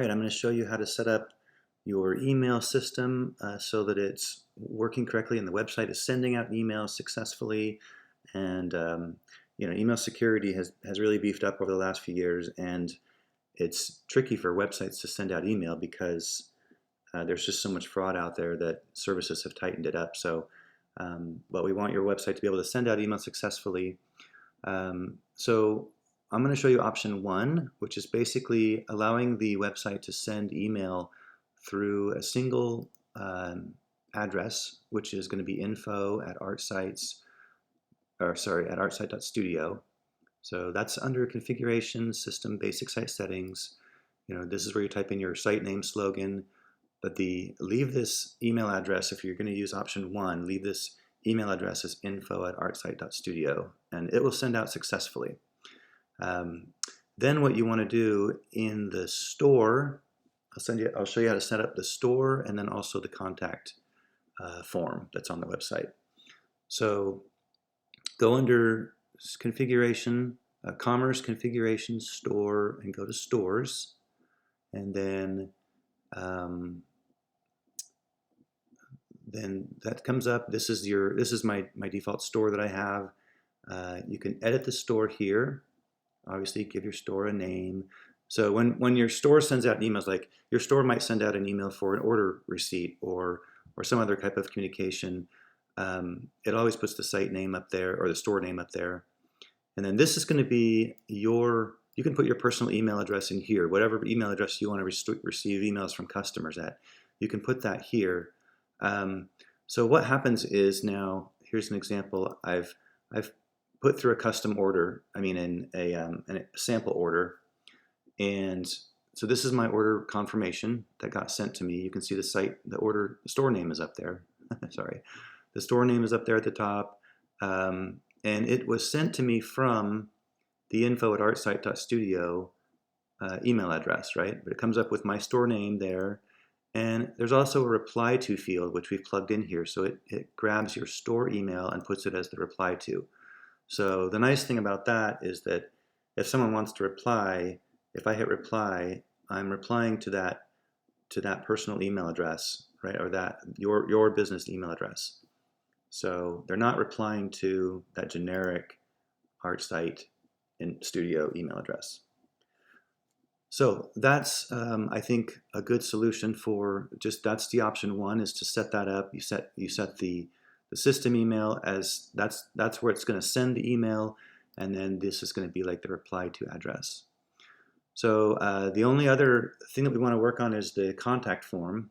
Alright, I'm going to show you how to set up your email system so that it's working correctly and the website is sending out emails successfully. And email security has really beefed up over the last few years, and it's tricky for websites to send out email because there's just so much fraud out there that services have tightened it up. But we want your website to be able to send out email successfully. So I'm going to show you option one, which is basically allowing the website to send email through a single address, which is going to be info at artsite.studio. So that's under configuration, system, basic site settings. This is where you type in your site name, slogan. But leave this email address, if you're going to use option one, leave this email address as info at artsite.studio, and it will send out successfully. Then what you want to do in the store, I'll show you how to set up the store and then also the contact form that's on the website. So go under configuration, commerce, configuration, store, and go to stores, and then that comes up. This is my default store that I have. You can edit the store here. Obviously, give your store a name. So when your store sends out emails, like your store might send out an email for an order receipt or some other type of communication, it always puts the site name up there or the store name up there. And then this is going to be you can put your personal email address in here, whatever email address you want to receive emails from customers at. You can put that here. So what happens is, now here's an example. I've put through a custom order, in a sample order, and so this is my order confirmation that got sent to me. You can see the store name is up there. Sorry, the store name is up there at the top, and it was sent to me from the info at artsite.studio email address, right? But it comes up with my store name there. And there's also a reply to field, which we've plugged in here. So it grabs your store email and puts it as the reply to. So the nice thing about that is that if someone wants to reply, if I hit reply, I'm replying to that personal email address, right? Or that your business email address. So they're not replying to that generic ArtSite in Studio email address. So that's, I think, a good solution for that's the option one, is to set that up. You set the system email as that's where it's going to send the email, and then this is going to be like the reply to address. So the only other thing that we want to work on is the contact form.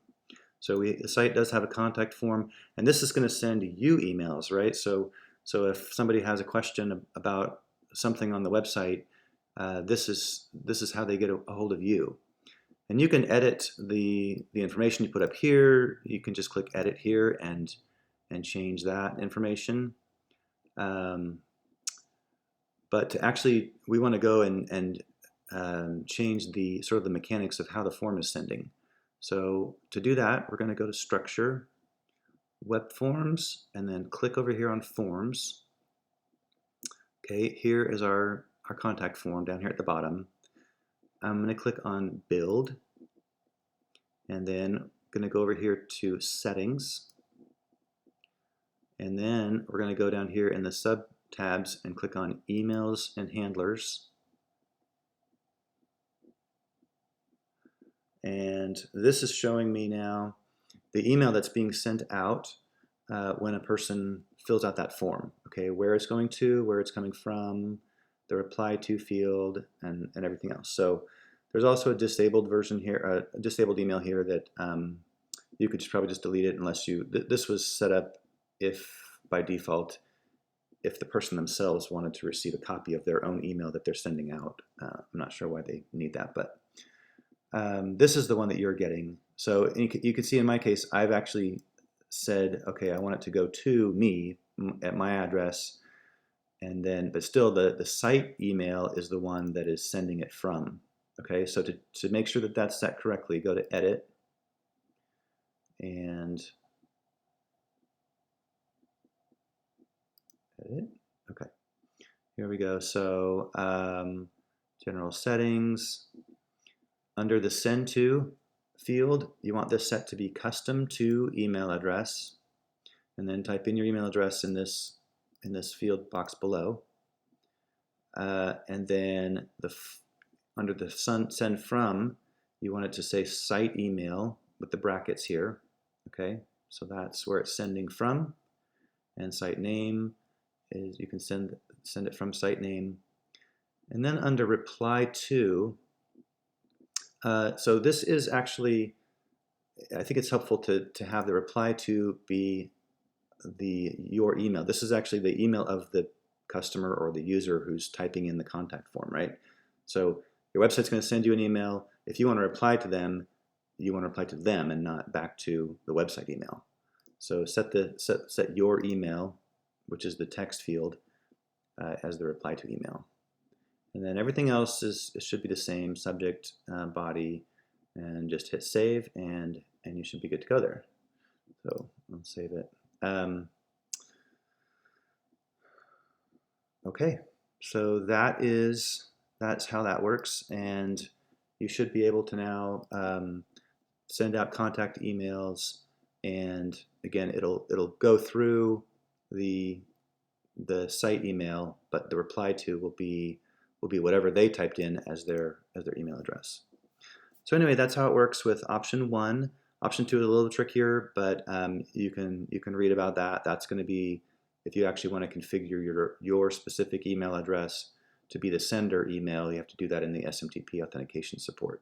So the site does have a contact form, and this is going to send you emails, right? So if somebody has a question about something on the website, this is how they get a hold of you. And you can edit the information you put up here. You can just click edit here and change that information. But actually, we want to go and change the the mechanics of how the form is sending. So to do that, we're going to go to Structure, Web Forms, and then click over here on Forms. Okay, here is our contact form down here at the bottom. I'm going to click on Build, and then I'm going to go over here to Settings, and then we're going to go down here in the sub tabs and click on Emails and Handlers. And this is showing me now the email that's being sent out when a person fills out that form. Okay, where it's going to, where it's coming from, the reply to field, and everything else. So there's also a disabled version here, a disabled email here that you could probably just delete it unless this was set up by default if the person themselves wanted to receive a copy of their own email that they're sending out. I'm not sure why they need that, but this is the one that you're getting. So you can see in my case, I've actually said, okay, I want it to go to me at my address, and then, but still the site email is the one that is sending it from. Okay, so to make sure that that's set correctly, go to Edit, and Edit. Okay, here we go. So General Settings. Under the send to field, you want this set to be custom to email address, and then type in your email address in this field box below. And then under the send from, you want it to say site email with the brackets here. Okay, so that's where it's sending from, and site name is, you can send it from site name. And then under reply to, so this is actually, I think it's helpful to have the reply to be your email. This is actually the email of the customer or the user who's typing in the contact form, right? So your website's going to send you an email. If you want to reply to them, you want to reply to them and not back to the website email. So set your email, which is the text field, as the reply to email. And then everything else should be the same, subject, body, and just hit save, and you should be good to go there. So I'll save it. Okay, so that's how that works, and you should be able to now send out contact emails, and again, it'll go through the site email, but the reply to will be whatever they typed in as their email address. So anyway, that's how it works with option 1. Option 2 is a little trickier, but you can read about that. That's going to be if you actually want to configure your specific email address to be the sender email. You have to do that in the SMTP authentication support.